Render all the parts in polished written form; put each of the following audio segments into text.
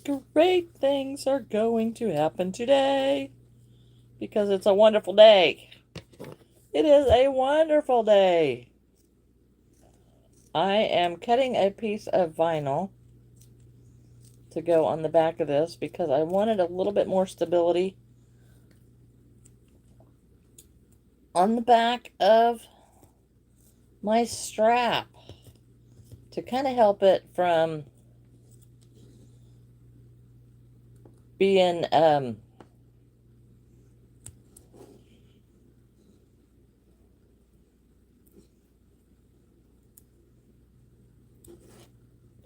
Great things are going to happen today because it's a wonderful day. It is a wonderful day. I am cutting a piece of vinyl to go on the back of this because I wanted a little bit more stability on the back of my strap to kind of help it from being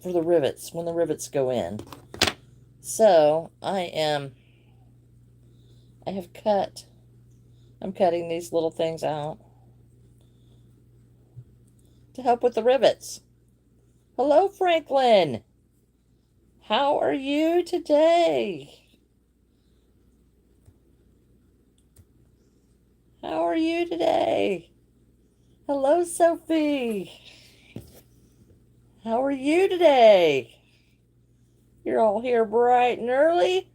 for the rivets when the rivets go in. So I'm cutting these little things out to help with the rivets. Hello, Franklin. How are you today? How are you today? Hello, Sophie. How are you today? You're all here bright and early.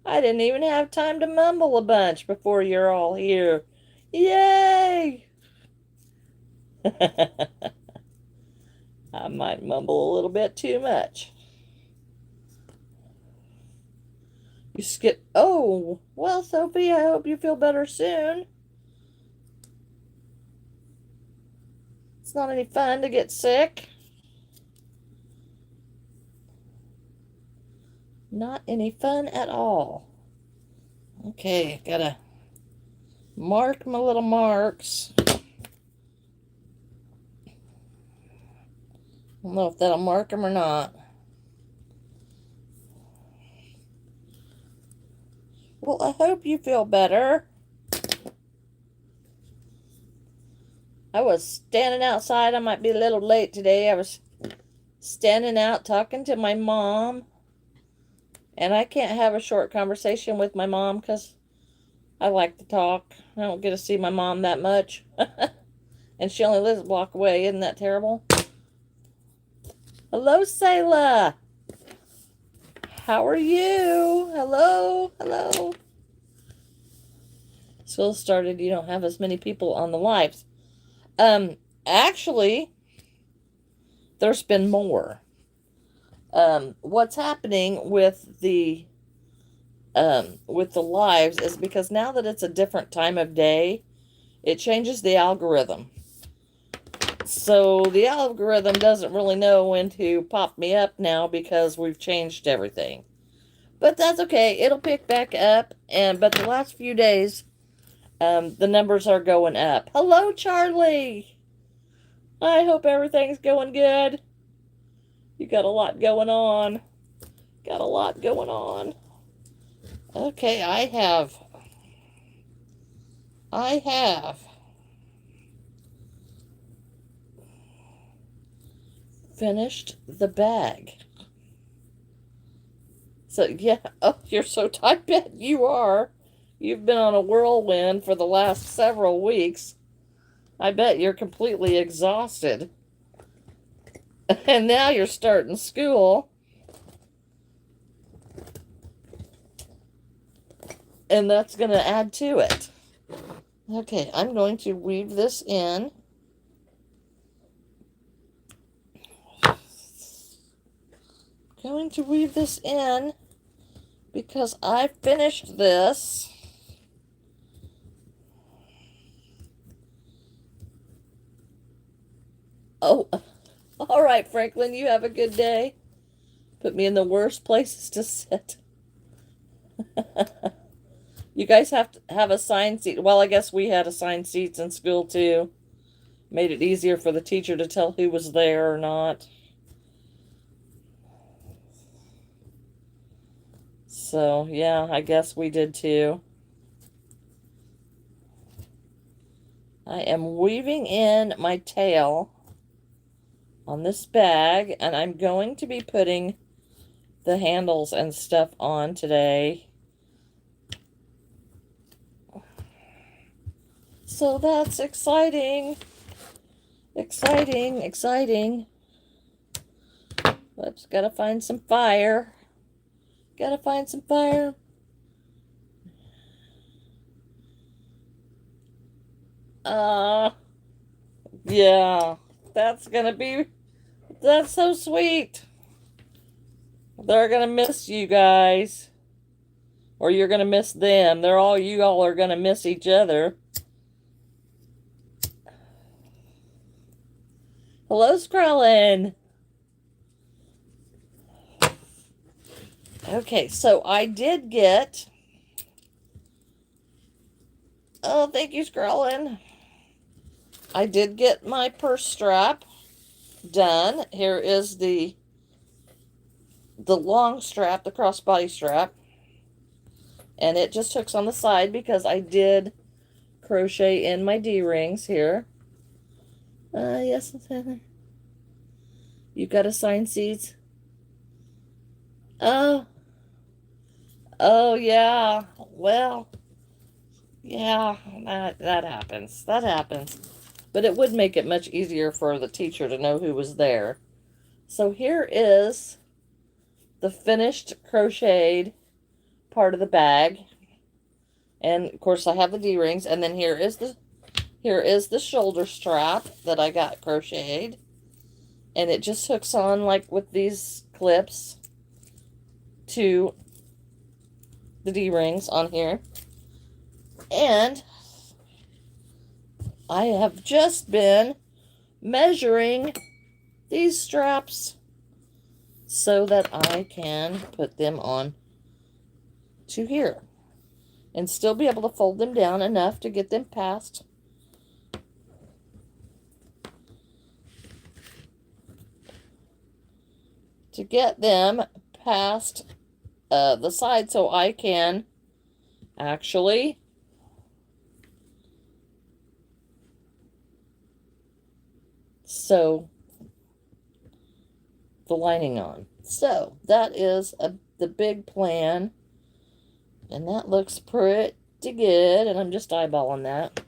I didn't even have time to mumble a bunch before you're all here. Yay! I might mumble a little bit too much. You skip. Oh, well, Sophie, I hope you feel better soon. It's not any fun to get sick. Not any fun at all. Okay, gotta mark my little marks. I don't know if that'll mark them or not. Well, I hope you feel better. I was standing outside. I might be a little late today. I was standing out talking to my mom. And I can't have a short conversation with my mom because I like to talk. I don't get to see my mom that much. And she only lives a block away. Isn't that terrible? Hello, Sayla. How are you? Hello, hello. School started. You don't have as many people on the lives. Actually, there's been more. What's happening with the lives is because now that it's a different time of day, it changes the algorithm. So the algorithm doesn't really know when to pop me up now because we've changed everything. But that's okay. It'll pick back up. But the last few days, the numbers are going up. Hello, Charlie. I hope everything's going good. You got a lot going on. Got a lot going on. Okay, I have finished the bag. So, yeah, oh, you're so tight. I bet you are. You've been on a whirlwind for the last several weeks. I bet you're completely exhausted. And now you're starting school. And that's going to add to it. Okay, I'm going to weave this in. Going to weave this in because I finished this. Oh, all right, Franklin, you have a good day. Put me in the worst places to sit. You guys have to have assigned seat. Well, I guess we had assigned seats in school too. Made it easier for the teacher to tell who was there or not. So, yeah, I guess we did too. I am weaving in my tail on this bag, and I'm going to be putting the handles and stuff on today. So that's exciting. Exciting, exciting. Let's gotta find some fire. Gotta find some fire. Yeah, that's gonna be, that's so sweet. They're gonna miss you guys. Or you're gonna miss them. You all are gonna miss each other. Hello, Screllin. Okay, so I did get, oh, thank you, Screllin. I did get my purse strap done. Here is the long strap, the crossbody strap. And it just hooks on the side because I did crochet in my D-rings here. Yes, you got assigned seats. Oh, oh yeah. Well, yeah, that happens. That happens. But it would make it much easier for the teacher to know who was there. So here is the finished crocheted part of the bag. And of course I have the D-rings, and then here is the shoulder strap that I got crocheted. And it just hooks on like with these clips to the D-rings on here. And I have just been measuring these straps so that I can put them on to here and still be able to fold them down enough to get them past the side, so I can actually sew the lining on. So that is the big plan, and that looks pretty good, and I'm just eyeballing that.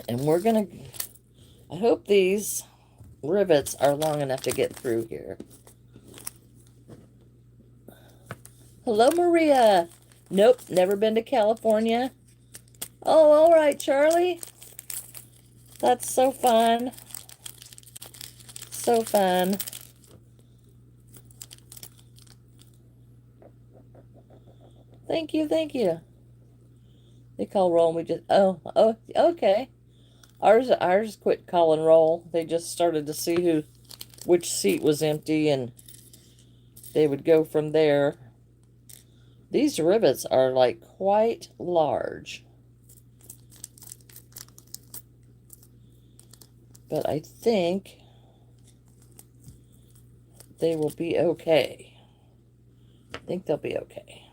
And we're gonna, I hope these rivets are long enough to get through here. Hello, Maria. Nope, never been to California. Oh, all right, Charlie. That's so fun. So fun. Thank you, thank you. They call roll and we just, oh, okay. Ours quit calling roll. They just started to see which seat was empty, and they would go from there. These rivets are like quite large. But I think they will be okay. I think they'll be okay.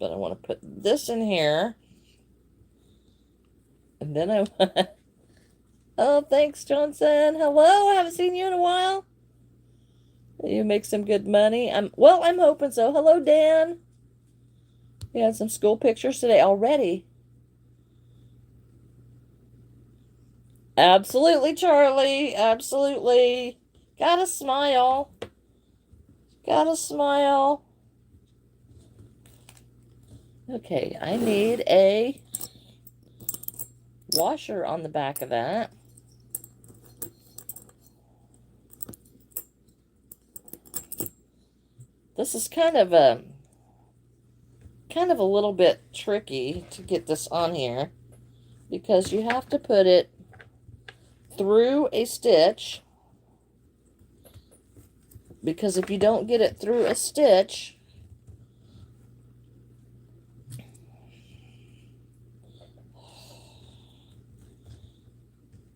But I want to put this in here. And then I... Oh, thanks, Johnson. Hello, I haven't seen you in a while. You make some good money. I'm hoping so. Hello, Dan. We had some school pictures today already. Absolutely, Charlie. Absolutely. Gotta smile. Gotta smile. Okay, I need a washer on the back of that. This is kind of a little bit tricky to get this on here because you have to put it through a stitch, because if you don't get it through a stitch,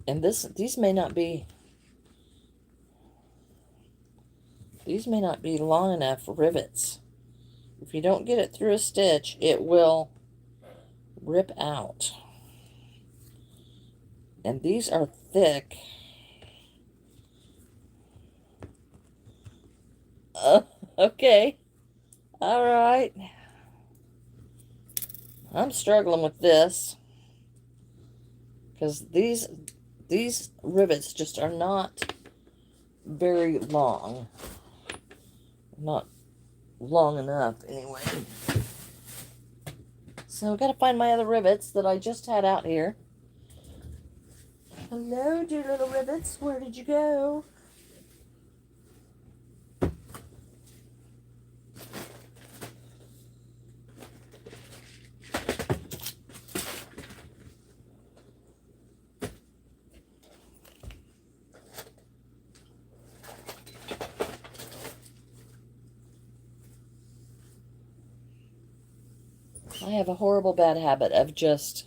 and these may not be long enough rivets. If you don't get it through a stitch, it will rip out. And these are thick. Okay. All right. I'm struggling with this because these rivets just are not very long. Not long enough, anyway. So, I've got to find my other rivets that I just had out here. Hello, dear little rivets. Where did you go? I have a horrible bad habit of just...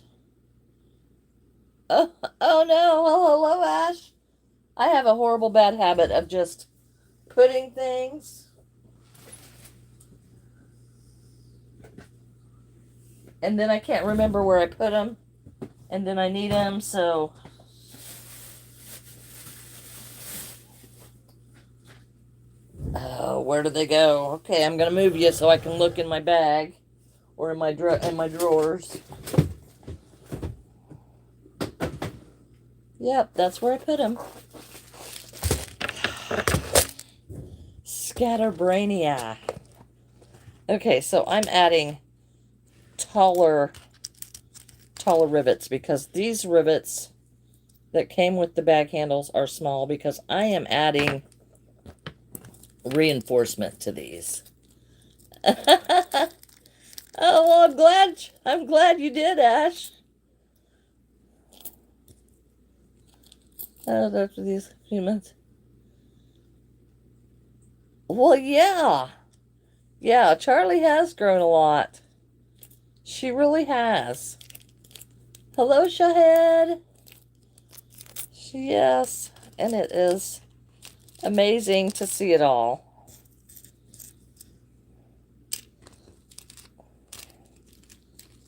Oh, oh no. Oh, hello, Ash. I have a horrible bad habit of just putting things and then I can't remember where I put them, and then I need them, so... Oh, where did they go? Okay, I'm gonna move you so I can look in my bag or in my drawers. Yep, that's where I put them. Scatterbrainia. Okay, so I'm adding taller rivets because these rivets that came with the bag handles are small because I am adding reinforcement to these. Oh, well, I'm glad you did, Ash. After these few months. Well, yeah. Yeah, Charlie has grown a lot. She really has. Hello, Shahed. Yes, and it is amazing to see it all.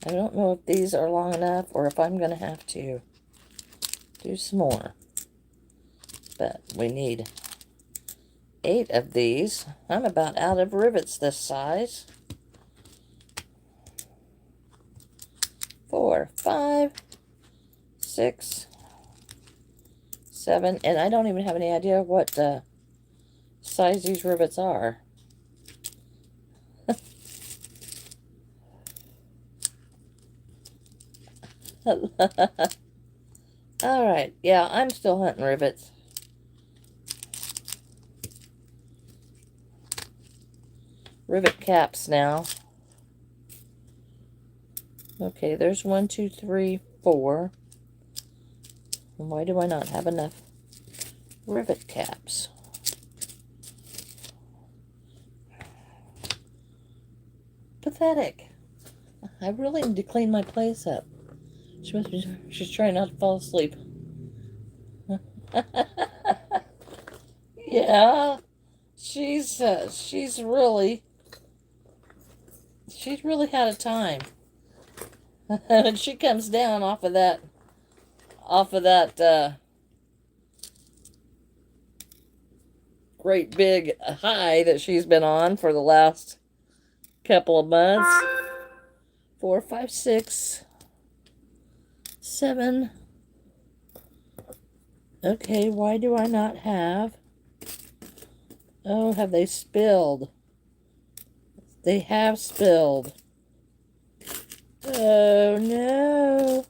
I don't know if these are long enough or if I'm going to have to do some more. But we need 8 of these. I'm about out of rivets this size. 4, 5, 6, 7, and I don't even have any idea what size these rivets are. Alright, yeah, I'm still hunting rivets. Rivet caps now. Okay, there's 1, 2, 3, 4. And why do I not have enough rivet caps? Pathetic. I really need to clean my place up. She's trying not to fall asleep. Yeah, she's really had a time. And she comes down off of that great big high that she's been on for the last couple of months. 4, 5, 6, 7. Okay, why do I not have... Oh, have they spilled? They have spilled. Oh, no.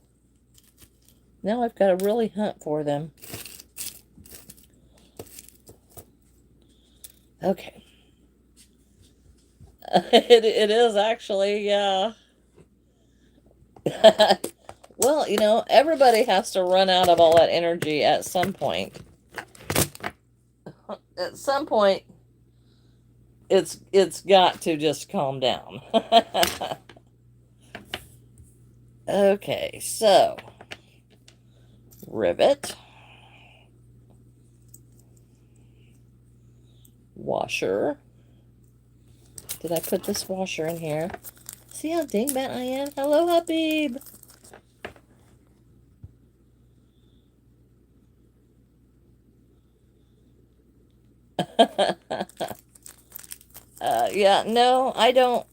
Now I've got to really hunt for them. Okay. It is actually, yeah. Well, you know, everybody has to run out of all that energy at some point. At some point, it's got to just calm down. Okay, so rivet, washer. Did I put this washer in here? See how dingbat I am? Hello, Habib. Yeah, no, I don't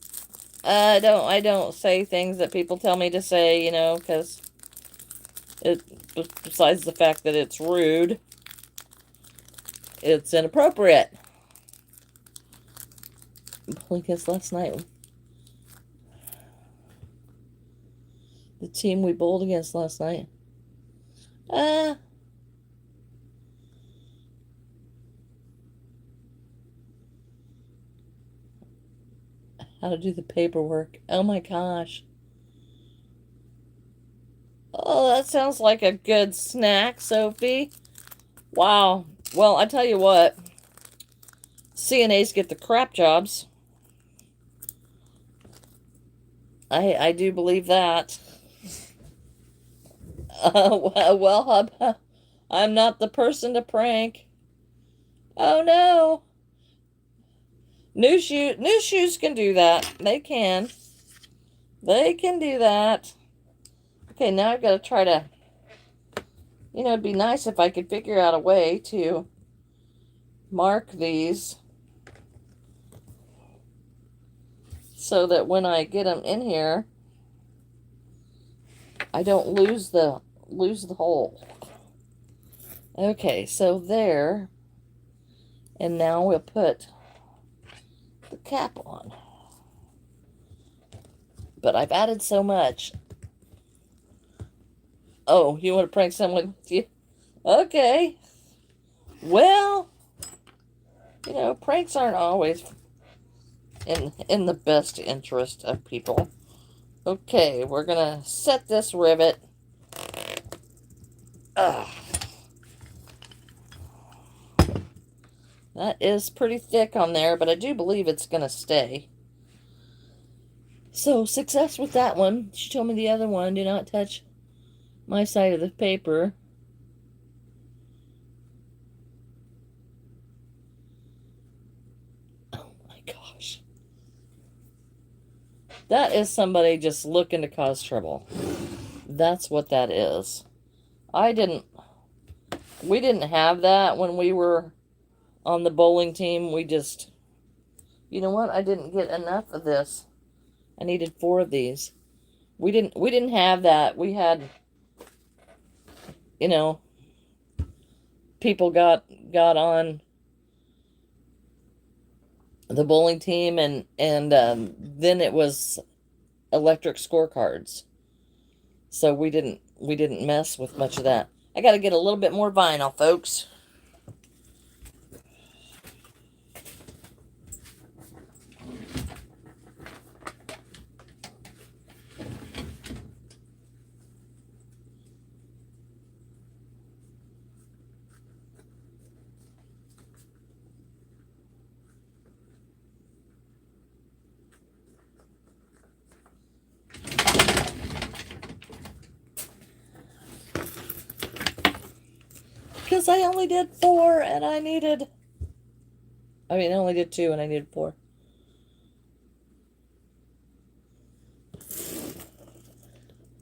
say things that people tell me to say, you know, because besides the fact that it's rude, it's inappropriate. Because last night, the team we bowled against last night. How to do the paperwork. Oh my gosh. Oh, that sounds like a good snack, Sophie. Wow. Well, I tell you what. CNAs get the crap jobs. I do believe that. Well, I'm not the person to prank. Oh no. New shoes can do that. They can. They can do that. Okay, now I've got to try to, it'd be nice if I could figure out a way to mark these so that when I get them in here, I don't lose the hole. Okay, so there. And now we'll put the cap on. But I've added so much. Oh, you want to prank someone with you? Okay. Well, pranks aren't always in the best interest of people. Okay, we're going to set this rivet. Ugh. That is pretty thick on there, but I do believe it's going to stay. So, success with that one. She told me the other one, do not touch my side of the paper. Oh my gosh. That is somebody just looking to cause trouble. That's what that is. We didn't have that when we were on the bowling team. We just, you know what? I didn't get enough of this. I needed 4 of these. We didn't have that. We had, people got on the bowling team, and then it was electric scorecards. So we didn't mess with much of that. I got to get a little bit more vinyl, folks. Because I only did 4 and I only did 2 and I needed 4.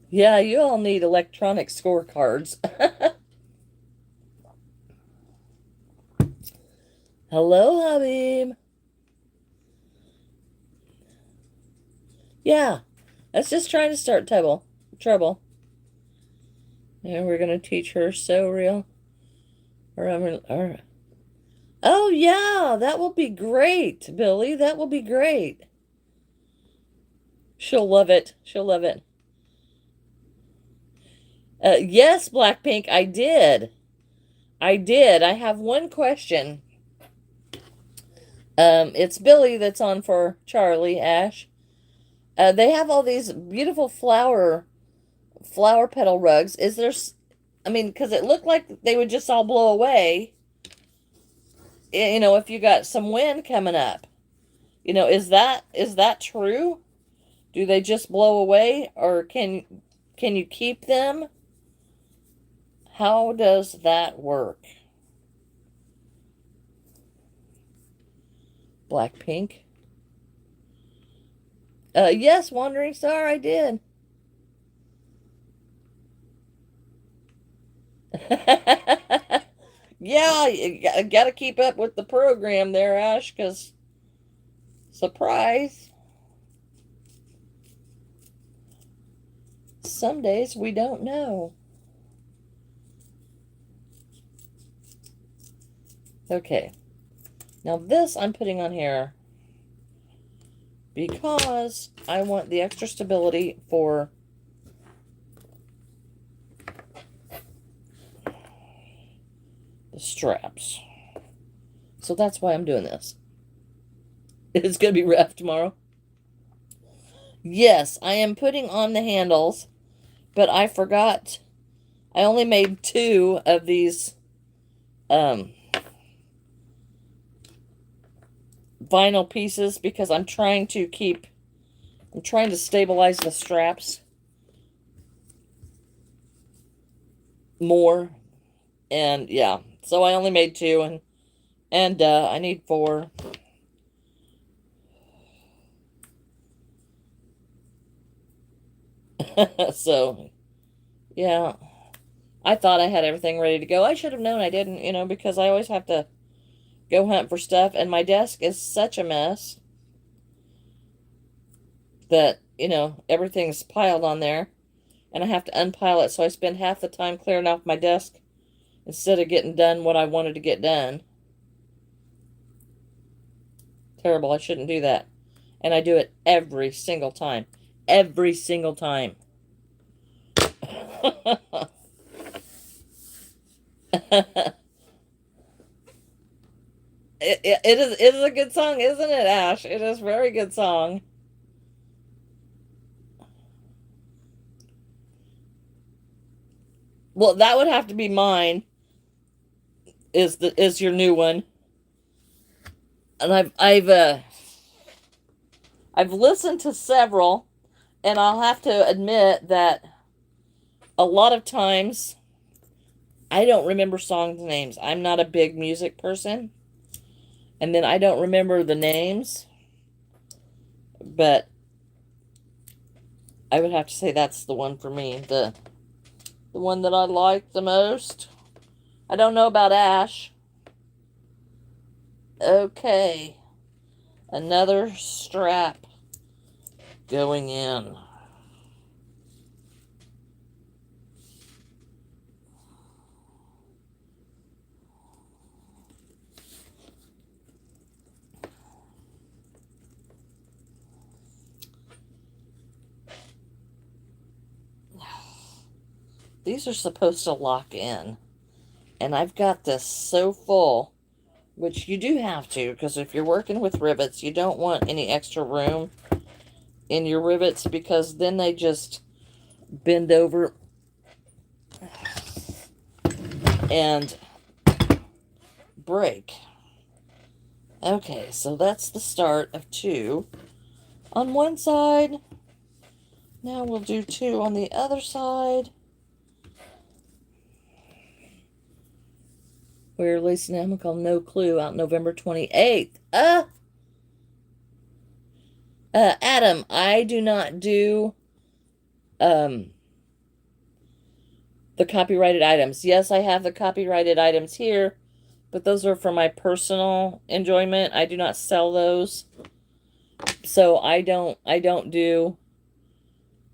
Yeah, you all need electronic scorecards. Hello, Habib. Yeah, that's just trying to start trouble. And we're going to teach her so real. Oh, yeah, that will be great, Billy. That will be great. She'll love it. She'll love it. Yes, Blackpink, I did. I have one question. It's Billy that's on for Charlie, Ash. They have all these beautiful flower petal rugs. Is there, because it looked like they would just all blow away, if you got some wind coming up. Is that true? Do they just blow away, or can you keep them? How does that work? Blackpink. Yes, Wandering Star, I did. Yeah, you gotta keep up with the program there, Ash, because surprise. Some days we don't know. Okay. Now this I'm putting on here because I want the extra stability for the straps. So that's why I'm doing this. It's going to be rough tomorrow. Yes, I am putting on the handles, but I forgot. I only made 2 of these vinyl pieces because I'm trying to stabilize the straps more. And yeah, so I only made 2, and I need 4. So yeah, I thought I had everything ready to go. I should have known I didn't, because I always have to go hunt for stuff, and my desk is such a mess that, everything's piled on there, and I have to unpile it, so I spend half the time clearing off my desk instead of getting done what I wanted to get done. Terrible, I shouldn't do that. And I do it every single time. Every single time. It is a good song, isn't it, Ash? It is a very good song. Well, that would have to be mine. Is your new one? And I've listened to several, and I'll have to admit that a lot of times I don't remember songs names. I'm not a big music person, and then I don't remember the names, but I would have to say that's the one for me, the one that I like the most. I don't know about Ash. Okay, another strap going in. These are supposed to lock in, and I've got this so full, which you do have to, because if you're working with rivets, you don't want any extra room in your rivets, because then they just bend over and break. Okay, so that's the start of 2 on one side. Now we'll do 2 on the other side. We're releasing an album called No Clue out November 28th. Adam, I do not do the copyrighted items. Yes, I have the copyrighted items here, but those are for my personal enjoyment. I do not sell those. So I don't do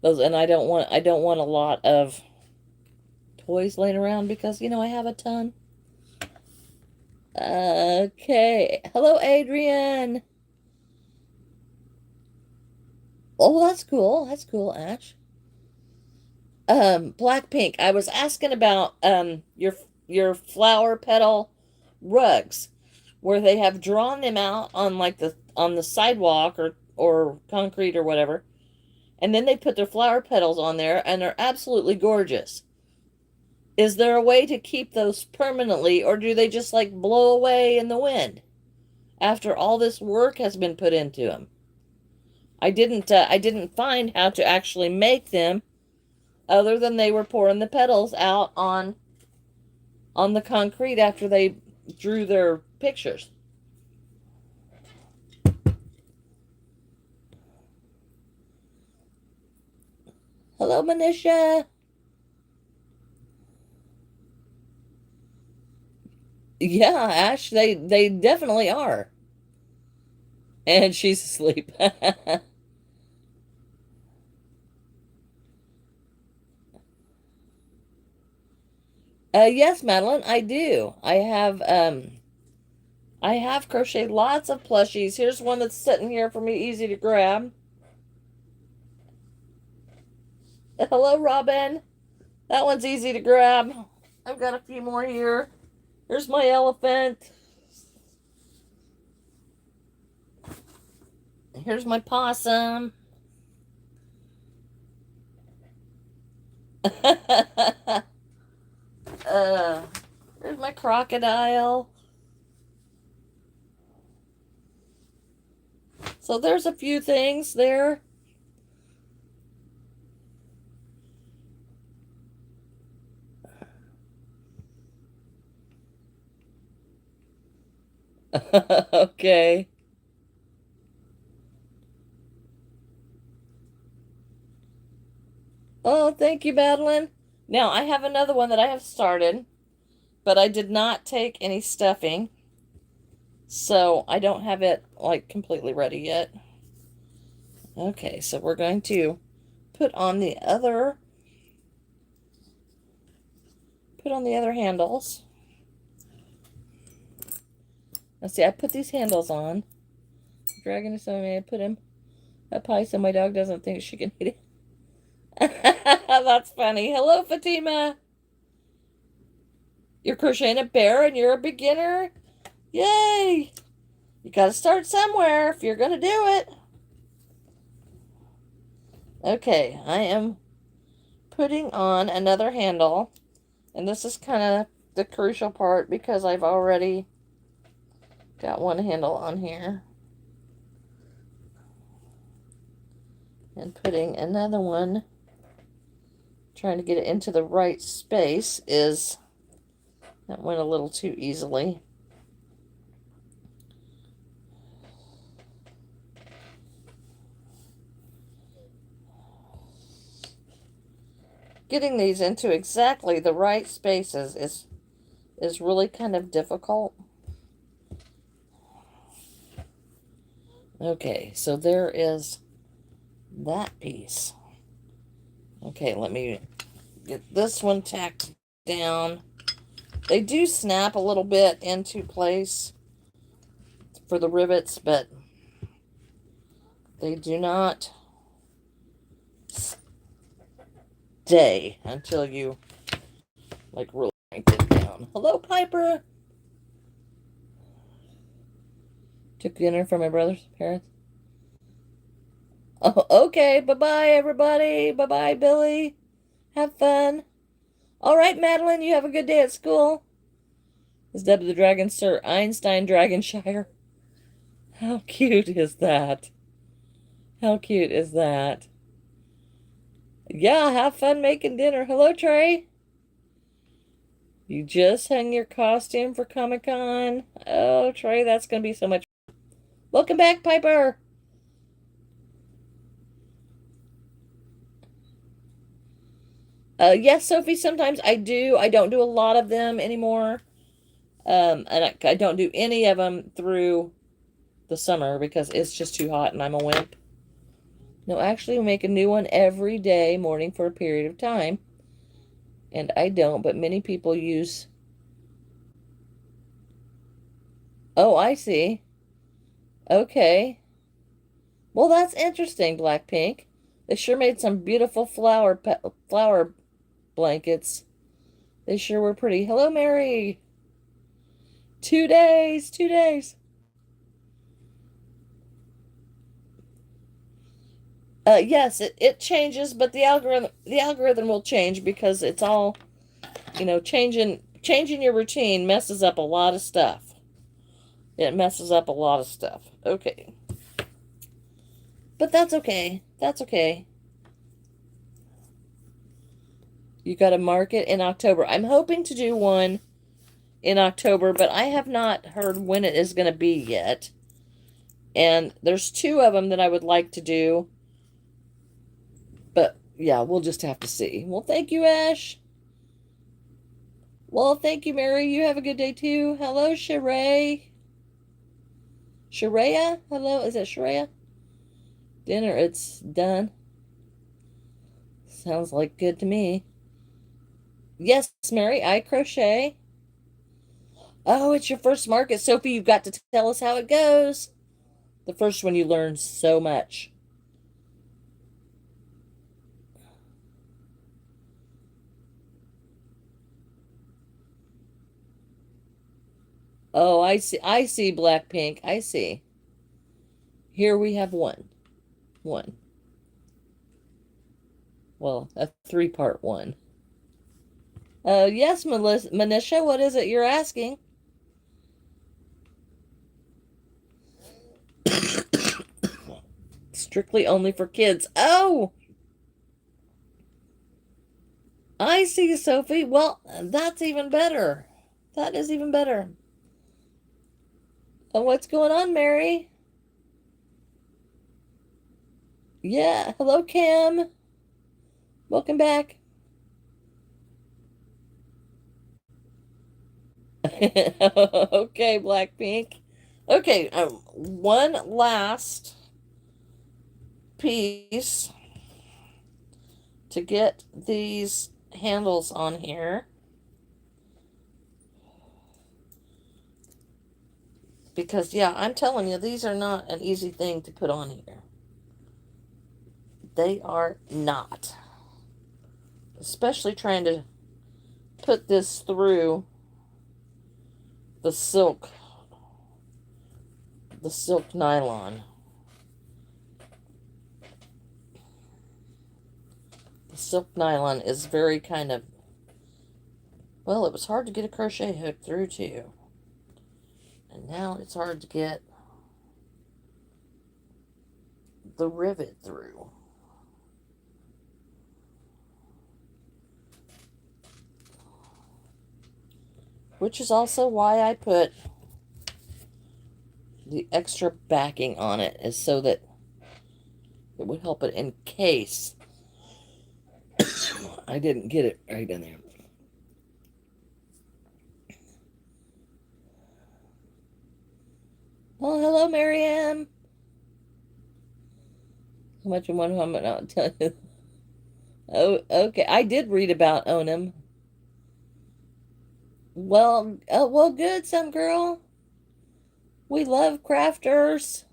those, and I don't want a lot of toys laying around because I have a ton. Okay. Hello, Adrian. Oh, that's cool. That's cool, Ash. Blackpink. I was asking about your flower petal rugs, where they have drawn them out on like on the sidewalk or concrete or whatever, and then they put their flower petals on there, and they're absolutely gorgeous. Is there a way to keep those permanently, or do they just like blow away in the wind after all this work has been put into them? I didn't find how to actually make them other than they were pouring the petals out on the concrete after they drew their pictures. Hello, Manisha. Yeah, Ash, they definitely are. And she's asleep. Yes, Madeline, I do. I have I have crocheted lots of plushies. Here's one that's sitting here for me, easy to grab. Hello, Robin. That one's easy to grab. I've got a few more here. Here's my elephant. Here's my possum. There's my crocodile. So there's a few things there. Okay. Oh, thank you, Madeline. Now, I have another one that I have started, but I did not take any stuffing, so I don't have it, like, completely ready yet. Okay, so we're going to put on the other handles. Let's see, I put these handles on. Dragon is so I put him up high so my dog doesn't think she can eat it. That's funny. Hello, Fatima. You're crocheting a bear and you're a beginner? Yay! You gotta start somewhere if you're gonna do it. Okay, I am putting on another handle, and this is kind of the crucial part because I've already got one handle on here. And putting another one, trying to get it into the right space, that went a little too easily. Getting these into exactly the right spaces is really kind of difficult. Okay, so there is that piece. Okay, let me get this one tacked down. They do snap a little bit into place for the rivets, but they do not stay until you, like, really crank it down. Hello, Piper. Took dinner from my brother's parents. Oh, okay. Bye-bye, everybody. Bye-bye, Billy. Have fun. All right, Madeline, you have a good day at school. Is Deb the Dragon Sir Einstein Dragonshire? How cute is that? How cute is that? Yeah, have fun making dinner. Hello, Trey. You just hung your costume for Comic-Con. Oh, Trey, that's going to be so much fun. Welcome back, Piper. Yes, Sophie, sometimes I do. I don't do a lot of them anymore. And I don't do any of them through the summer because it's just too hot and I'm a wimp. No, actually, we make a new one every day morning for a period of time. And I don't, but many people use... Oh, I see. Okay. Well, that's interesting, Blackpink. They sure made some beautiful flower blankets. They sure were pretty. Hello, Mary. 2 days, 2 days. Yes, it changes, but the algorithm will change because it's all, changing your routine messes up a lot of stuff. It messes up a lot of stuff. Okay. But that's okay. That's okay. You got to mark it in October. I'm hoping to do one in October, but I have not heard when it is going to be yet. And there's two of them that I would like to do. But yeah, we'll just have to see. Well, thank you, Ash. Well, thank you, Mary. You have a good day too. Hello, Sheree. Sheree? Hello, is it Sheree? Dinner, it's done. Sounds like good to me. Yes, Mary, I crochet. Oh, it's your first market, Sophie. You've got to tell us how it goes. The first one you learn so much. Oh, I see. I see, Blackpink. I see. Here we have one. One. Well, a three-part one. Yes, Manisha, what is it you're asking? Strictly only for kids. Oh, I see, Sophie. Well, that's even better. That is even better. What's going on, Mary? Yeah, hello, Kim. Welcome back. Okay, Blackpink. Okay, one last piece to get these handles on here. Because, yeah, I'm telling you, these are not an easy thing to put on here. They are not. Especially trying to put this through the silk, the silk nylon. The silk nylon is very kind of, well, it was hard to get a crochet hook through too. And now it's hard to get the rivet through. Which is also why I put the extra backing on it, is so that it would help it in case I didn't get it right in there. Oh, hello, Marianne. How much in one home? I'll tell you. Oh, okay. I did read about Onam. Well, good, some girl. We love crafters.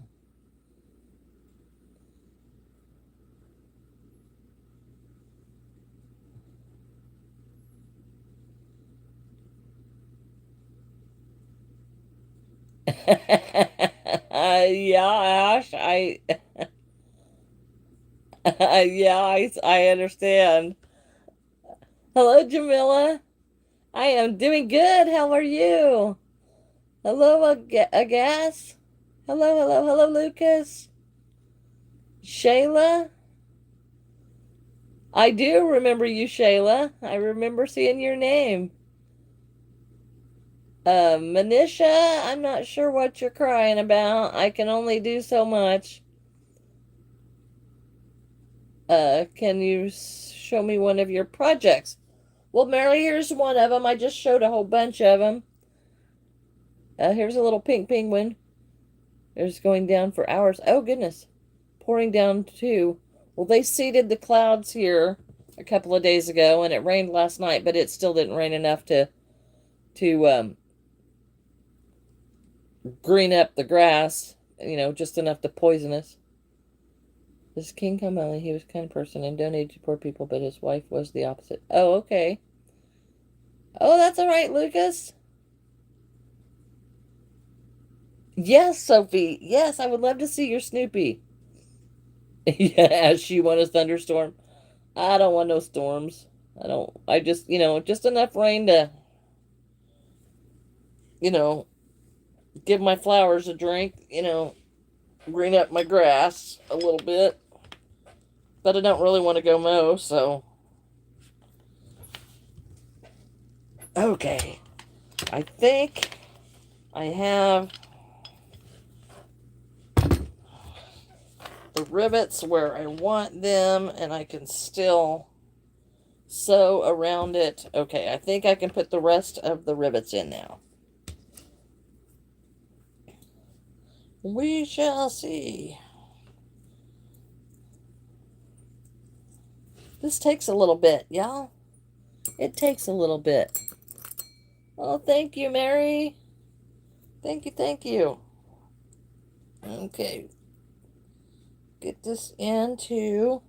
Yeah, Ash, yeah, I understand. Hello, Jamila. I am doing good. How are you? Hello, Agas. Hello, Lucas. Shayla. I do remember you, Shayla. I remember seeing your name. Manisha, I'm not sure what you're crying about. I can only do so much. Can you show me one of your projects? Well, Mary, here's one of them. I just showed a whole bunch of them. Here's a little pink penguin. There's going down for hours. Oh, goodness. Pouring down, too. Well, they seeded the clouds here a couple of days ago, and it rained last night, but it still didn't rain enough to green up the grass, just enough to poison us. This King Kamali, he was a kind person and donated to poor people, but his wife was the opposite. Oh, okay. Oh, that's all right, Lucas. Yes, Sophie. Yes, I would love to see your Snoopy. Yeah, she want a thunderstorm. I don't want no storms. I don't. I just, just enough rain to, you know, give my flowers a drink, green up my grass a little bit. But I don't really want to go mow, so. Okay. I think I have the rivets where I want them, and I can still sew around it. Okay, I think I can put the rest of the rivets in now. We shall see. This takes a little bit, y'all. It takes a little bit. Oh, thank you, Mary. Thank you, thank you. Okay, get this into...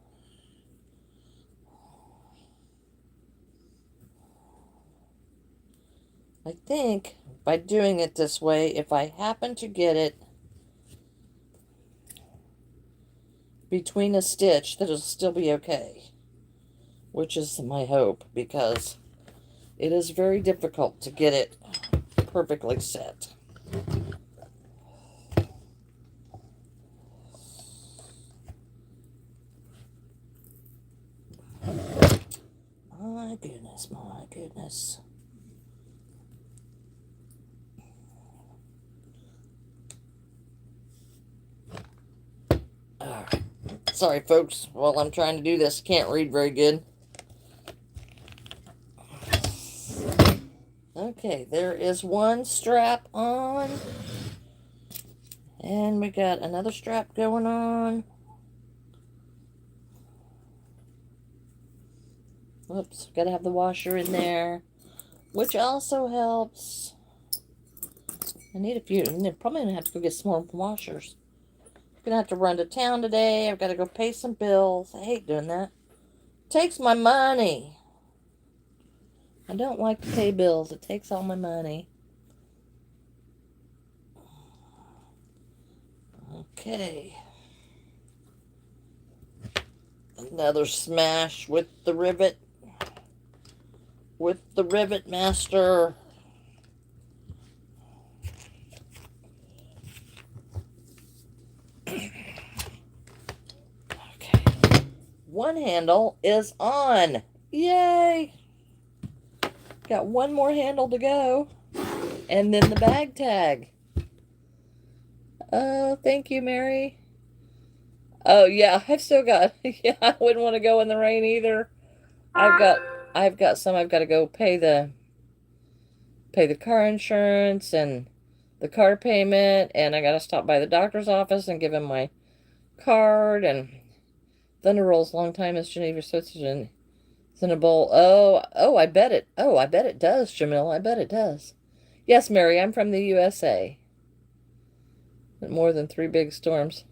I think by doing it this way, if I happen to get it between a stitch, that it'll still be okay. Which is my hope, because it is very difficult to get it perfectly set. My goodness, my goodness. Alright. Sorry, folks. While I'm trying to do this, can't read very good. Okay, there is one strap on. And we got another strap going on. Whoops, gotta have the washer in there, which also helps. I need a few. I'm probably gonna have to go get some more washers. I'm gonna have to run to town today. I've got to go pay some bills. I hate doing that. It takes my money. I don't like to pay bills. It takes all my money. Okay. Another smash with the rivet. With the rivet master. Okay. One handle is on. Yay! Got one more handle to go. And then the bag tag. Oh, thank you, Mary. Oh, yeah, I've still got, yeah, I wouldn't want to go in the rain either. I've got some, I've got to go pay the car insurance and the car payment, and I got to stop by the doctor's office and give him my card, and Thunder Rolls long time as Geneva Switzerland. It's in a bowl. I bet it does, Jamil. I bet it does. Yes, Mary, I'm from the USA. More than 3 big storms.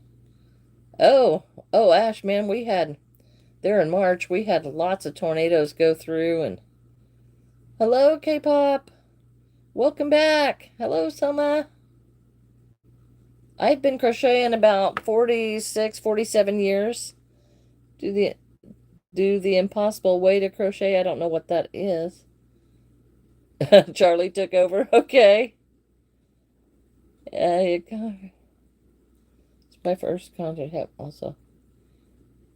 Oh, Ash, man, there in March, we had lots of tornadoes go through, and hello, K-pop. Welcome back. Hello, Selma. I've been crocheting about 46, 47 years. Do the impossible way to crochet. I don't know what that is. Charlie took over. Okay. It's my first concert help also.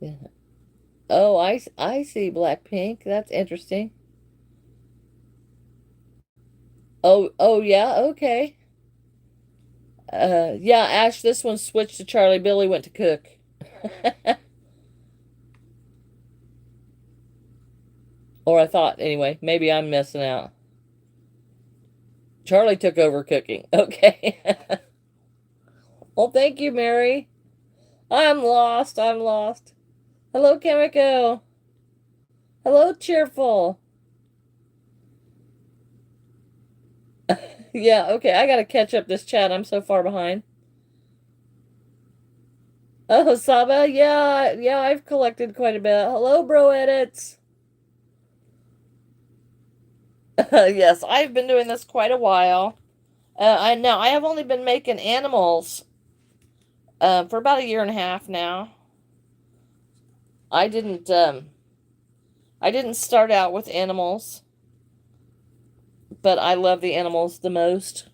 Yeah. Oh, I see Blackpink. That's interesting. Oh yeah, okay. Yeah, Ash, this one switched to Charlie. Billy went to cook. Or I thought, anyway. Maybe I'm missing out. Charlie took over cooking. Okay. Well, thank you, Mary. I'm lost. I'm lost. Hello, Chemico. Hello, Cheerful. Yeah, okay. I gotta catch up this chat. I'm so far behind. Oh, Saba. Yeah, I've collected quite a bit. Hello, Bro Edits. Yes, I've been doing this quite a while. I have only been making animals for about a year and a half now. I didn't start out with animals, but I love the animals the most.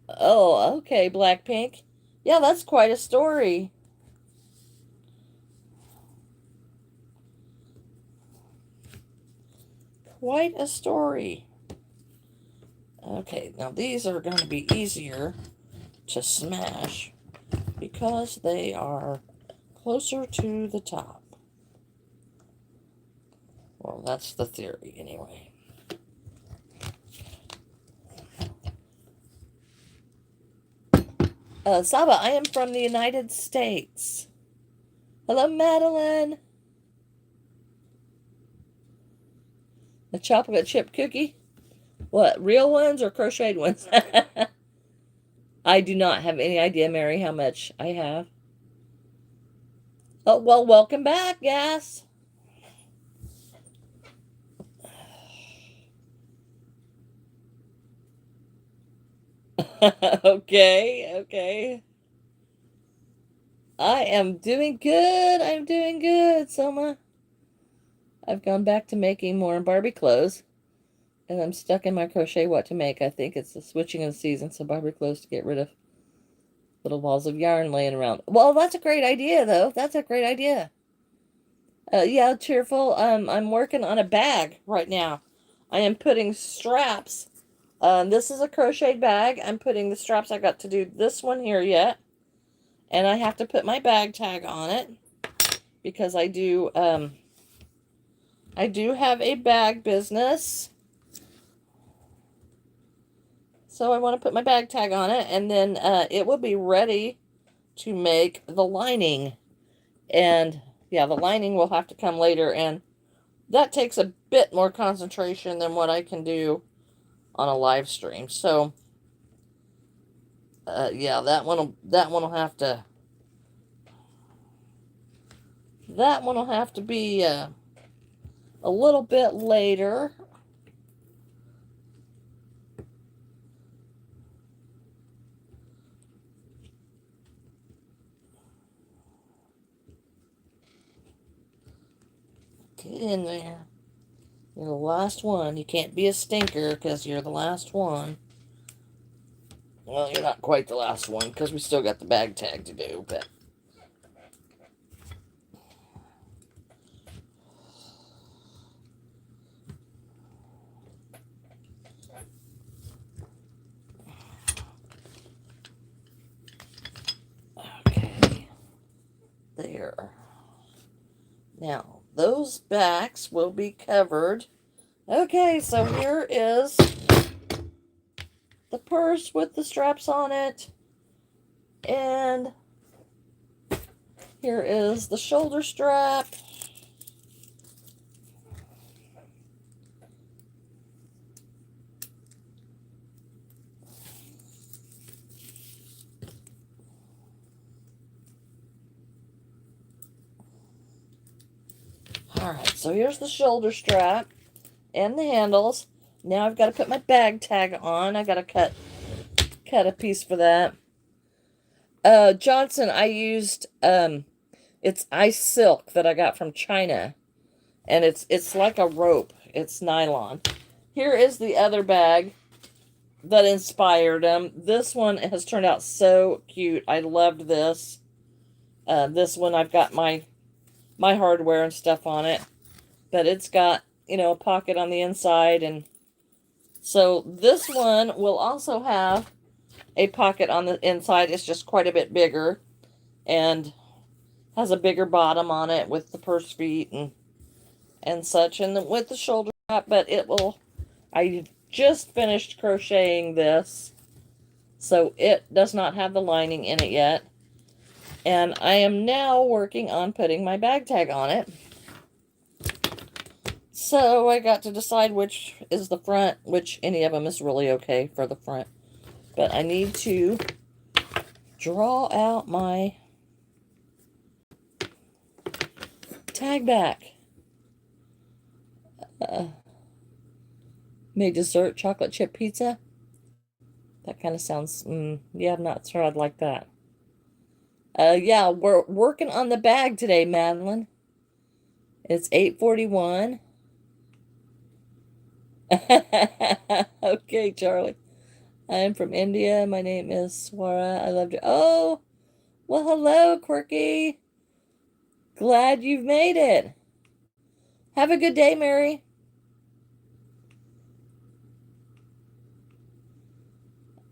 Oh, okay, Blackpink. Yeah, that's quite a story. Quite a story. Okay, now these are going to be easier to smash because they are closer to the top. Well, that's the theory anyway. Saba, I am from the United States. Hello, Madeline. A chocolate chip cookie? What, real ones or crocheted ones? I do not have any idea, Mary, how much I have. Oh, well, welcome back, yes. Okay, okay. I am doing good. I'm doing good, Selma. I've gone back to making more Barbie clothes. And I'm stuck in my crochet what to make. I think it's the switching of the season, so Barbie clothes to get rid of little balls of yarn laying around. Well, that's a great idea, though. That's a great idea. Yeah, cheerful. I'm working on a bag right now. I am putting straps. This is a crocheted bag. I'm putting the straps. I got to do this one here yet. And I have to put my bag tag on it because I do have a bag business. So I want to put my bag tag on it, and then it will be ready to make the lining. And yeah, the lining will have to come later, and that takes a bit more concentration than what I can do on a live stream. So yeah, that one will have to be a little bit later. Get in there. You're the last one. You can't be a stinker because you're the last one. Well, you're not quite the last one because we still got the bag tag to do, but okay. There. Now, those backs will be covered. Okay, so here is the purse with the straps on it. And here is the shoulder strap. Alright, so here's the shoulder strap and the handles. Now I've got to put my bag tag on. I got to cut a piece for that. Johnson, I used it's ice silk that I got from China, and it's like a rope. It's nylon. Here is the other bag that inspired them. This one has turned out so cute. I loved this. This one I've got my hardware and stuff on it, but it's got, a pocket on the inside, and so this one will also have a pocket on the inside. It's just quite a bit bigger and has a bigger bottom on it with the purse feet and such, and with the shoulder strap. But I just finished crocheting this, so it does not have the lining in it yet, and I am now working on putting my bag tag on it. So I got to decide which is the front, which any of them is really okay for the front. But I need to draw out my tag back. Made dessert chocolate chip pizza. That kind of sounds, yeah, I'm not sure I'd like that. Yeah, we're working on the bag today, Madeline. It's 8:41. Okay, Charlie. I'm from India. My name is Swara. I love you. Oh, well, hello, Quirky. Glad you've made it. Have a good day, Mary.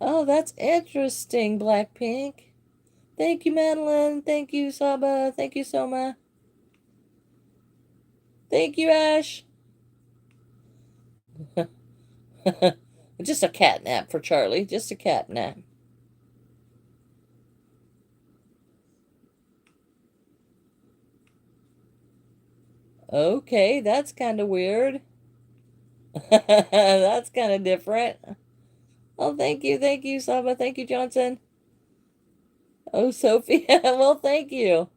Oh, that's interesting, Blackpink. Thank you, Madeline. Thank you, Saba. Thank you, Soma. Thank you, Ash. Just a cat nap for Charlie. Just a cat nap. Okay, that's kind of weird. That's kind of different. Oh, thank you, Saba. Thank you, Johnson. Oh, Sophie. Well, thank you.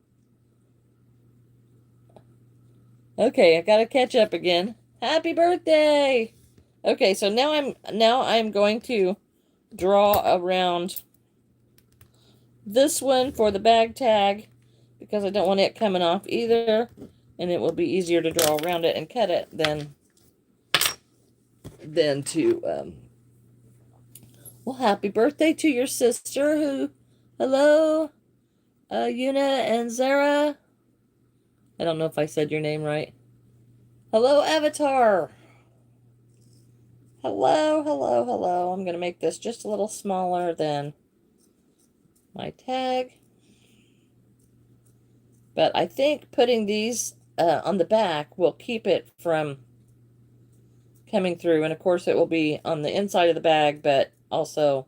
Okay, I gotta catch up again. Happy birthday! Okay, so now I'm going to draw around this one for the bag tag because I don't want it coming off either, and it will be easier to draw around it and cut it than to well, happy birthday to your sister who hello, Yuna and Zara. I don't know if I said your name right. Hello, Avatar. Hello, hello, hello. I'm going to make this just a little smaller than my tag. But I think putting these on the back will keep it from coming through. And of course it will be on the inside of the bag, but also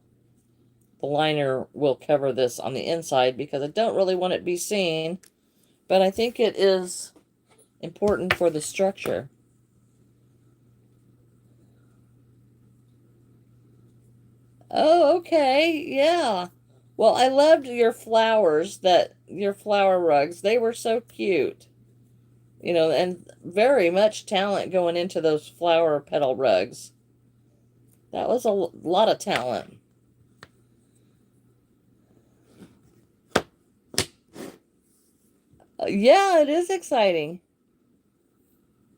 the liner will cover this on the inside because I don't really want it to be seen. But I think it is important for the structure. Oh, okay. Yeah. Well, I loved your flowers, your flower rugs. They were so cute. You know, and very much talent going into those flower petal rugs. That was a lot of talent. Yeah, it is exciting.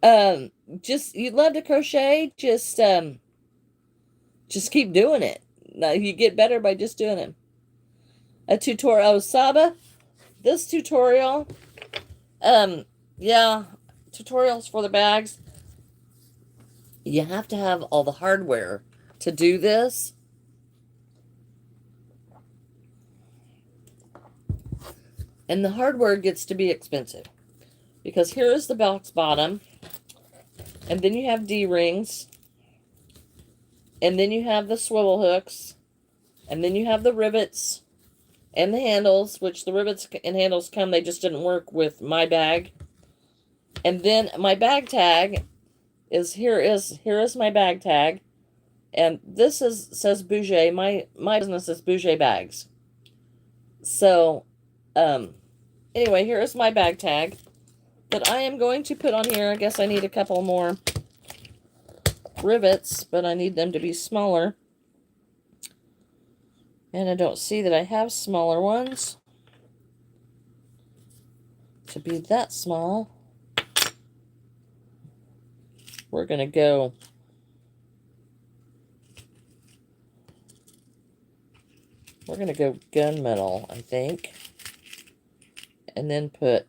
Um, just you'd love to crochet, just keep doing it. Now you get better by just doing it. A tutorial, oh, Saba, this tutorial, um, yeah, tutorials for the bags. You have to have all the hardware to do this. And the hardware gets to be expensive. Because here is the box bottom. And then you have D-rings. And then you have the swivel hooks. And then you have the rivets. And the handles, which the rivets and handles come, they just didn't work with my bag. And then my bag tag here is my bag tag. And this says Bouger. My business is Bouger Bags. So, anyway, here is my bag tag that I am going to put on here. I guess I need a couple more rivets, but I need them to be smaller. And I don't see that I have smaller ones to be that small. We're going to go gunmetal, I think. And then put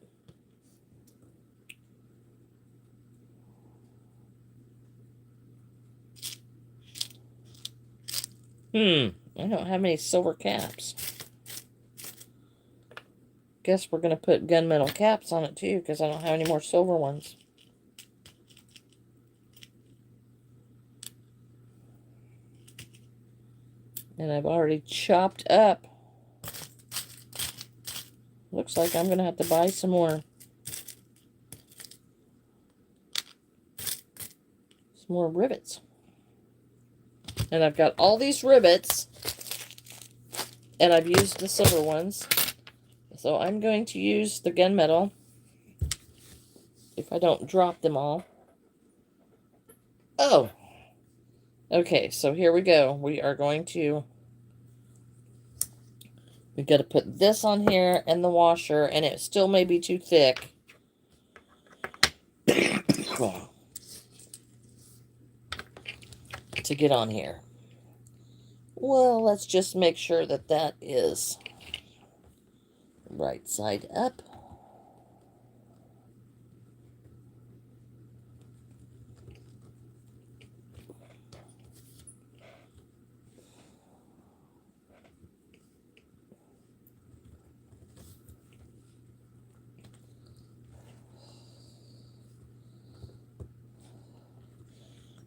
I don't have any silver caps. Guess we're going to put gunmetal caps on it too, because I don't have any more silver ones. And I've already chopped up. Looks like I'm going to have to buy some more rivets. And I've got all these rivets, and I've used the silver ones. So I'm going to use the gunmetal if I don't drop them all. Oh, okay, so here we go. We've got to put this on here and the washer, and it still may be too thick. To get on here. Well, let's just make sure that that is right side up.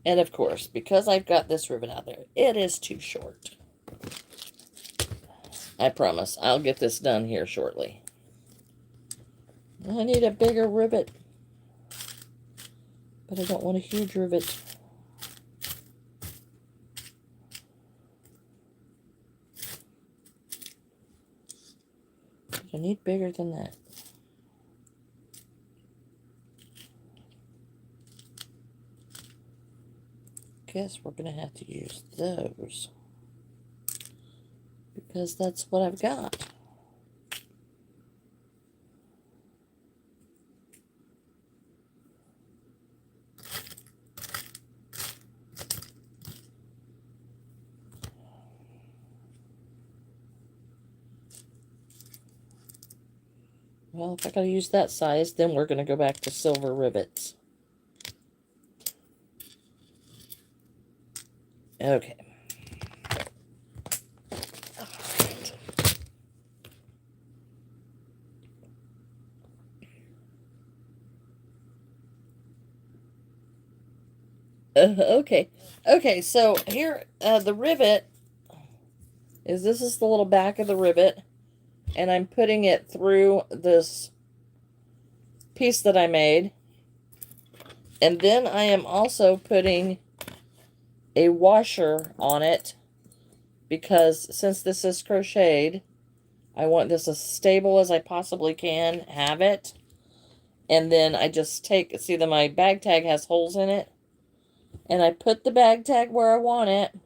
And of course, because I've got this ribbon out there, it is too short. I promise I'll get this done here shortly. I need a bigger ribbon. But I don't want a huge rivet. I need bigger than that. Guess we're going to have to use those. Because that's what I've got. Well, if I gotta use that size, then we're gonna go back to silver rivets. Okay. Okay. Okay, so here, the rivet this is the little back of the rivet, and I'm putting it through this piece that I made. And then I am also putting a washer on it, because since this is crocheted, I want this as stable as I possibly can have it. And then I just take, see that my bag tag has holes in it, and I put the bag tag where I want it.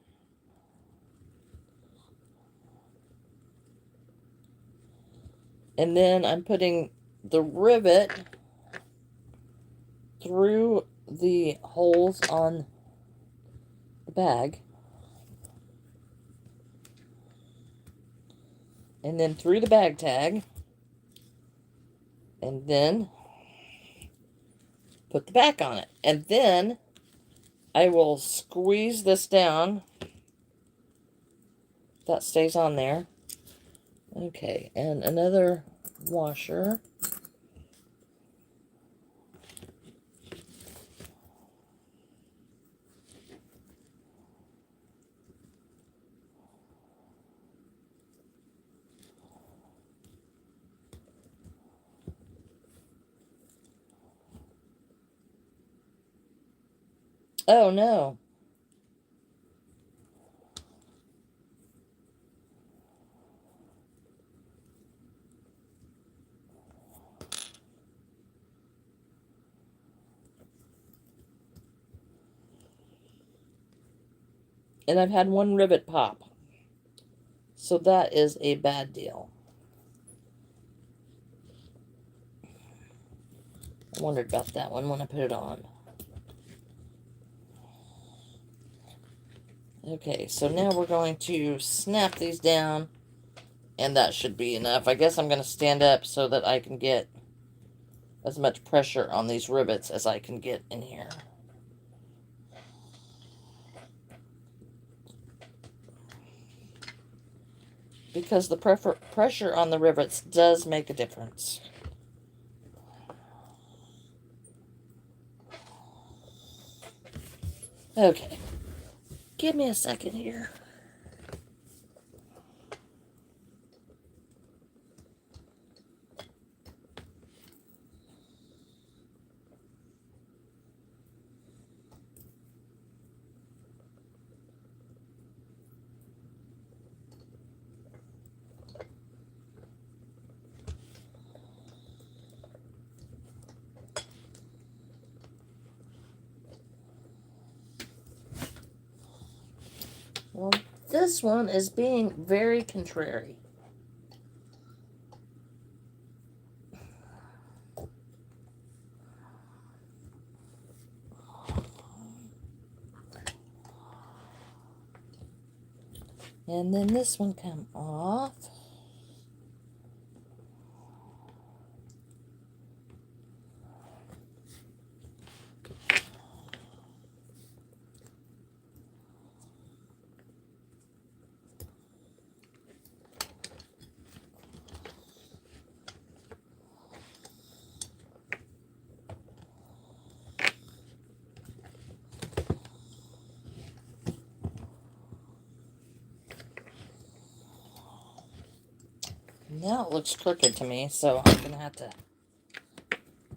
And then I'm putting the rivet through the holes on the bag. And then through the bag tag. And then put the back on it. And then I will squeeze this down. That stays on there. Okay, and another washer. Oh no. And I've had one rivet pop. So that is a bad deal. I wondered about that one when I put it on. Okay, so now we're going to snap these down, and that should be enough. I guess I'm going to stand up so that I can get as much pressure on these rivets as I can get in here. Because the pressure on the rivets does make a difference. Okay, give me a second here. Well, this one is being very contrary. And then this one come off. Now it looks crooked to me, so I'm going to have to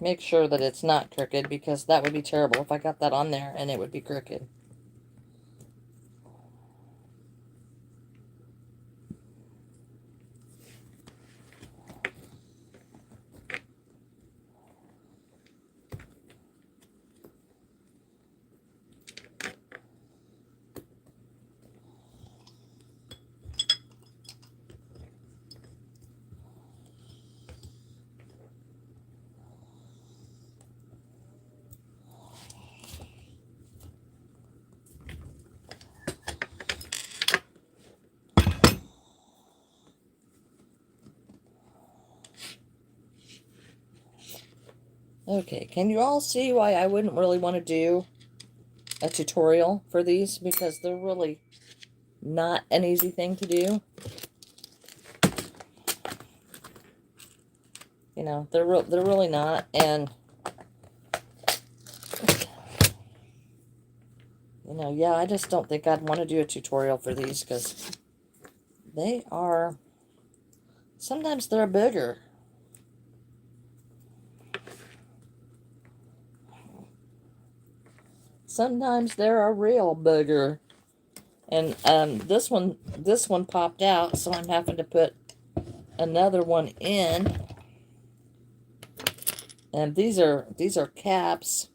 make sure that it's not crooked, because that would be terrible if I got that on there and it would be crooked. Okay, can you all see why I wouldn't really want to do a tutorial for these? Because they're really not an easy thing to do. You know, they're really not. And you know, yeah, I just don't think I'd want to do a tutorial for these, because they are, sometimes they're bigger. Sometimes they're a real booger. And this one popped out, so I'm having to put another one in. And these are caps.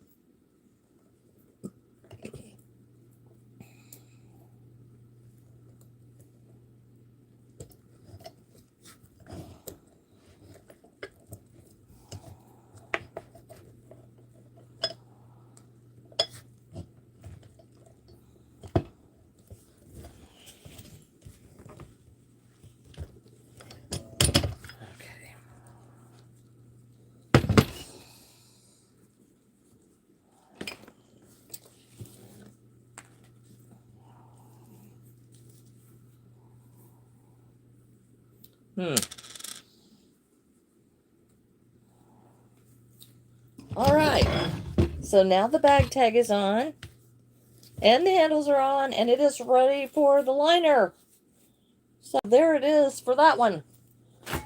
All right. So now the bag tag is on, and the handles are on, and it is ready for the liner. So there it is for that one.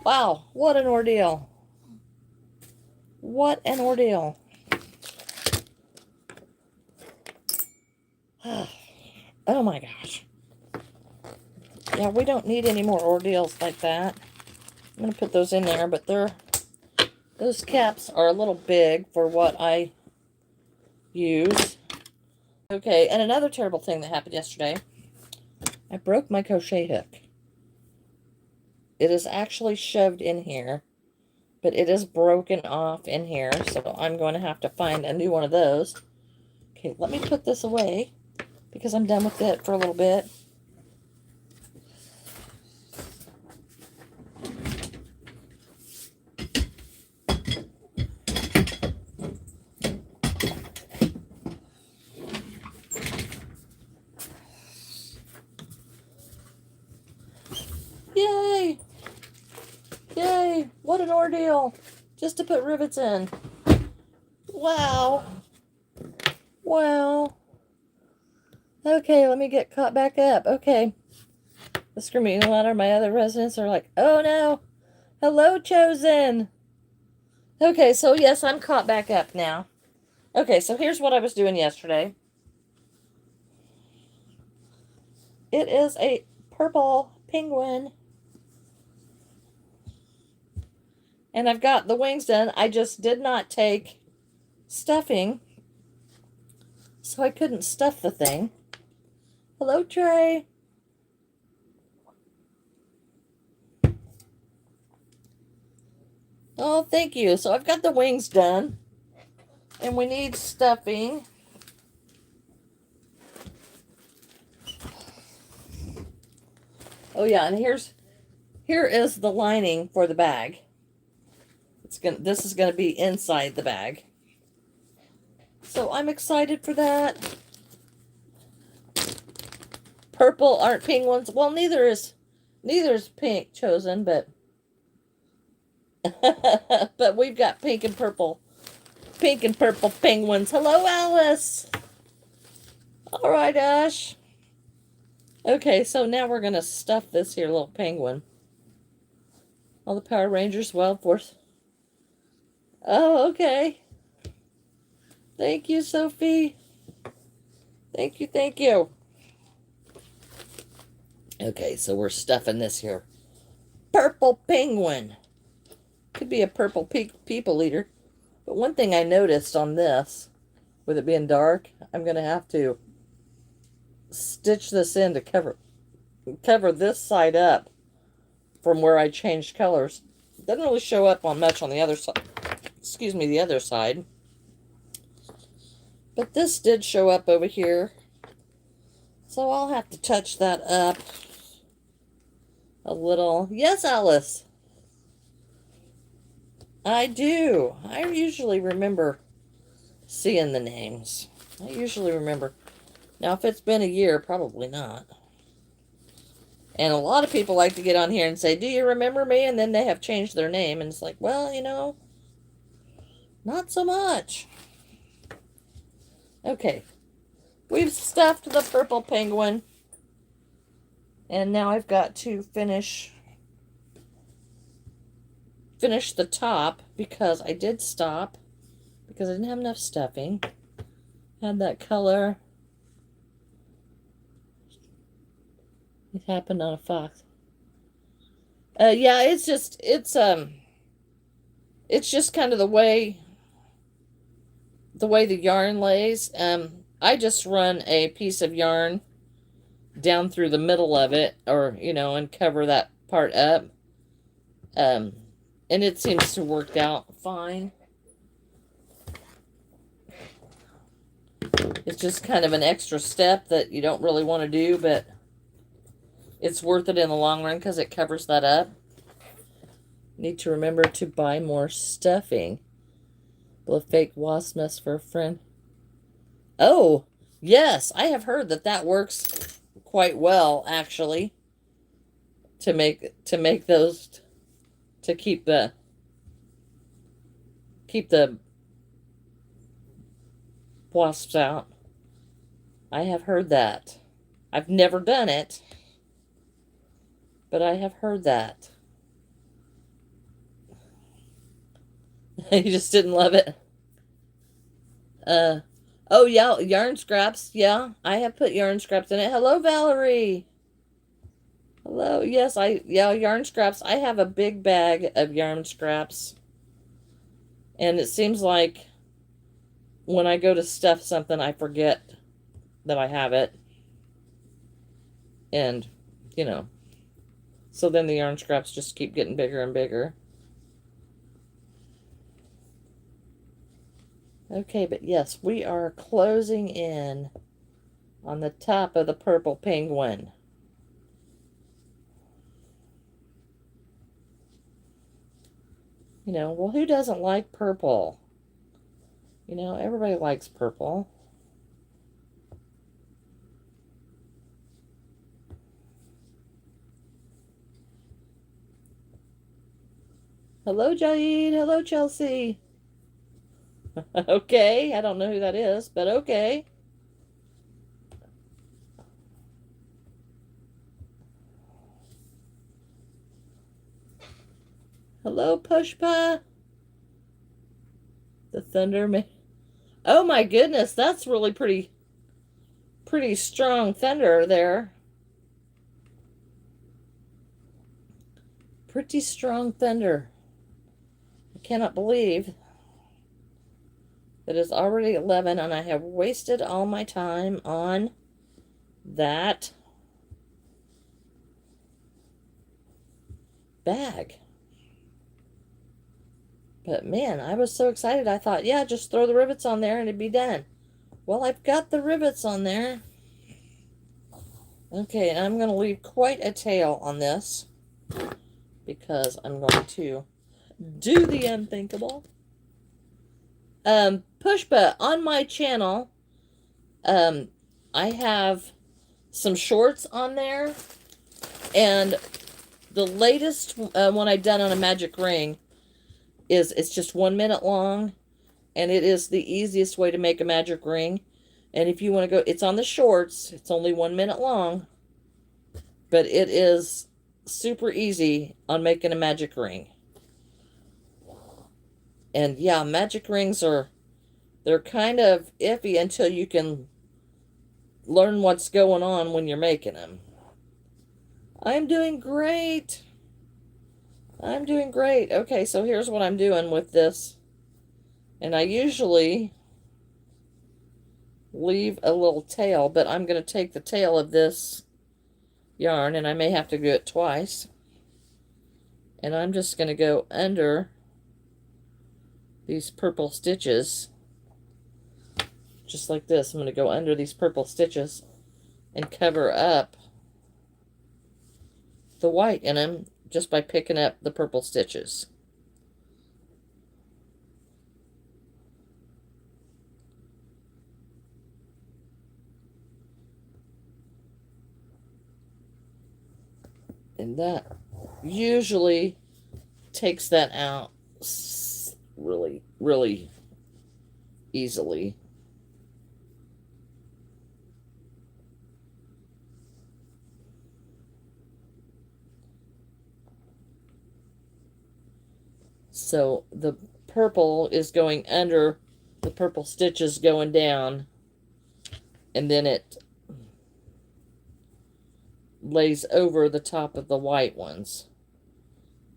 Wow, what an ordeal. What an ordeal. Oh my gosh. Yeah, we don't need any more ordeals like that. I'm going to put those in there, but those caps are a little big for what I use. Okay, and another terrible thing that happened yesterday, I broke my crochet hook. It is actually shoved in here, but it is broken off in here, so I'm going to have to find a new one of those. Okay, let me put this away, because I'm done with it for a little bit. Yay! Yay! What an ordeal! Just to put rivets in. Wow! Wow! Okay, let me get caught back up. Okay. The screaming louder, of my other residents are like, oh no! Hello, Chosen! Okay, so yes, I'm caught back up now. Okay, so here's what I was doing yesterday. It is a purple penguin. And I've got the wings done. I just did not take stuffing, so I couldn't stuff the thing. Hello, Trey. Oh, thank you. So I've got the wings done, and we need stuffing. Oh yeah, and here is the lining for the bag. This is gonna be inside the bag. So I'm excited for that. Purple aren't penguins. Well, neither is pink, Chosen, but but we've got pink and purple penguins. Hello, Alice. All right, Ash. Okay, so now we're gonna stuff this here little penguin. All the Power Rangers, Wild Force. Oh, okay. Thank you, Sophie. Thank you, thank you. Okay, so we're stuffing this here. Purple penguin. Could be a purple people eater. But one thing I noticed on this, with it being dark, I'm going to have to stitch this in to cover this side up from where I changed colors. It doesn't really show up on much on the other side. Excuse me, the other side. But this did show up over here. So I'll have to touch that up a little. Yes, Alice. I do. I usually remember seeing the names. I usually remember. Now, if it's been a year, probably not. And a lot of people like to get on here and say, do you remember me? And then they have changed their name. And it's like, well, you know, not so much. Okay. We've stuffed the purple penguin. And now I've got to finish the top because I did stop because I didn't have enough stuffing. Had that color. It happened on a fox. Yeah, it's just kind of the way the yarn lays. I just run a piece of yarn down through the middle of it, or and cover that part up. And it seems to work out fine. It's just kind of an extra step that you don't really want to do, but it's worth it in the long run because it covers that up. Need to remember to buy more stuffing. Will a fake wasp nest for a friend? Oh, yes, I have heard that works quite well, actually. To make those, to keep the wasps out. I have heard that. I've never done it, but I have heard that. You just didn't love it. Oh yeah, yarn scraps. Yeah, I have put yarn scraps in it. Hello, Valerie. Hello. Yes, yarn scraps. I have a big bag of yarn scraps. And it seems like when I go to stuff something, I forget that I have it. And, so then the yarn scraps just keep getting bigger and bigger. Okay, but yes, we are closing in on the top of the purple penguin. Well, who doesn't like purple? Everybody likes purple. Hello, Jade. Hello, Chelsea. Okay, I don't know who that is, but okay. Hello, Pushpa. The Thunder Man. Oh my goodness, that's really pretty strong thunder there. Pretty strong thunder. I cannot believe that it's already 11 and I have wasted all my time on that bag. But man, I was so excited. I thought, yeah, just throw the rivets on there and it'd be done. Well, I've got the rivets on there. Okay, and I'm going to leave quite a tail on this because I'm going to do the unthinkable. Pushpa, on my channel, I have some shorts on there, and the latest one I've done on a magic ring it's just 1 minute long, and it is the easiest way to make a magic ring. And if you want to go, it's on the shorts, it's only 1 minute long, but it is super easy on making a magic ring. And yeah, magic rings they're kind of iffy until you can learn what's going on when you're making them. I'm doing great. I'm doing great. Okay, so here's what I'm doing with this. And I usually leave a little tail, but I'm going to take the tail of this yarn, and I may have to do it twice. And I'm just going to go under these purple stitches. Just like this. I'm going to go under these purple stitches and cover up the white in them just by picking up the purple stitches. And that usually takes that out really, really easily. So the purple is going under the purple stitches going down, and then it lays over the top of the white ones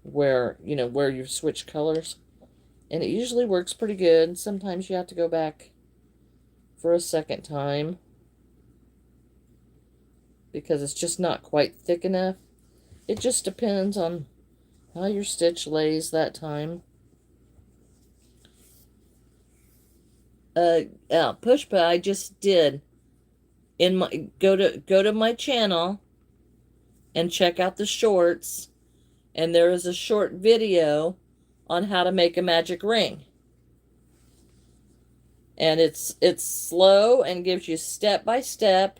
where, you know, where you switch colors. And it usually works pretty good. Sometimes you have to go back for a second time because it's just not quite thick enough. It just depends on how your stitch lays that time. Push Push, I just did in my go to my channel and check out the shorts, and there is a short video on how to make a magic ring. And it's slow and gives you step-by-step,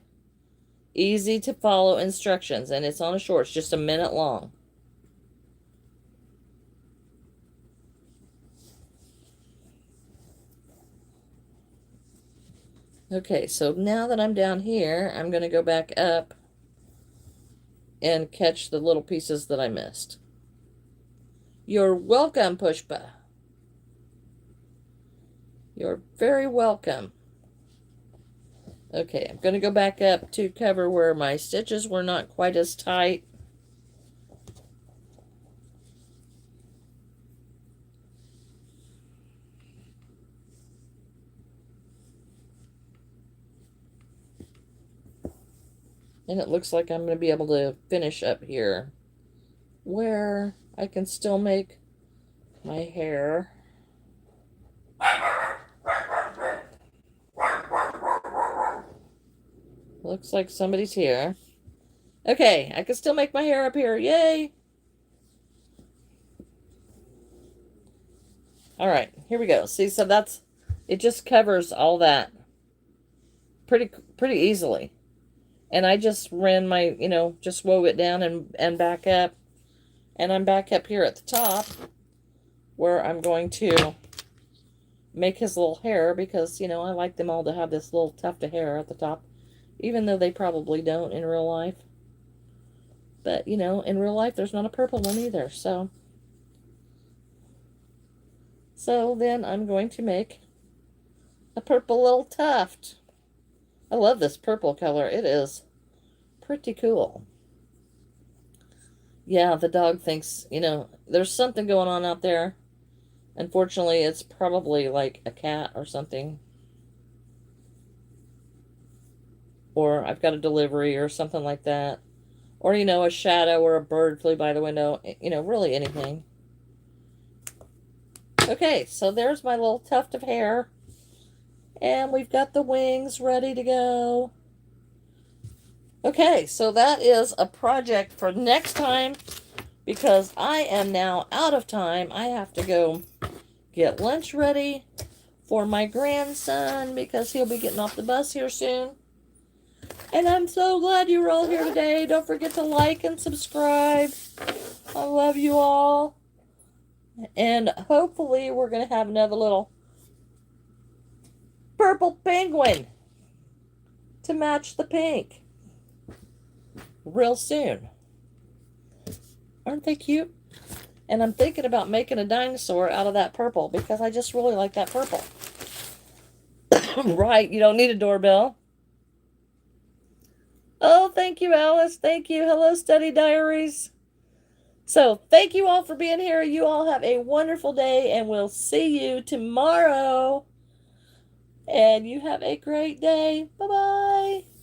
easy to follow instructions, and it's on a short. It's just a minute long. Okay, so now that I'm down here, I'm going to go back up and catch the little pieces that I missed. You're welcome, Pushpa. You're very welcome. Okay, I'm going to go back up to cover where my stitches were not quite as tight. And it looks like I'm going to be able to finish up here where I can still make my hair. Looks like somebody's here. Okay, I can still make my hair up here. Yay! All right, here we go. See, so that's, it just covers all that pretty easily. And I just ran my, you know, just wove it down and back up. And I'm back up here at the top where I'm going to make his little hair because, you know, I like them all to have this little tuft of hair at the top, even though they probably don't in real life. But, you know, in real life, there's not a purple one either, so then I'm going to make a purple little tuft. I love this purple color. It is pretty cool. Yeah, the dog thinks, you know, there's something going on out there. Unfortunately, it's probably like a cat or something. Or I've got a delivery or something like that. Or, you know, a shadow or a bird flew by the window. You know, really anything. Okay, so there's my little tuft of hair. And we've got the wings ready to go. Okay, so that is a project for next time because I am now out of time. I have to go get lunch ready for my grandson because he'll be getting off the bus here soon. And I'm so glad you were all here today. Don't forget to like and subscribe. I love you all. And hopefully we're going to have another little purple penguin to match the pink real soon. Aren't they cute? And I'm thinking about making a dinosaur out of that purple because I just really like that purple. Right, you don't need a doorbell. Oh, thank you, Alice. Thank you. Hello, Study Diaries. So, thank you all for being here. You all have a wonderful day, and we'll see you tomorrow. And you have a great day. Bye bye.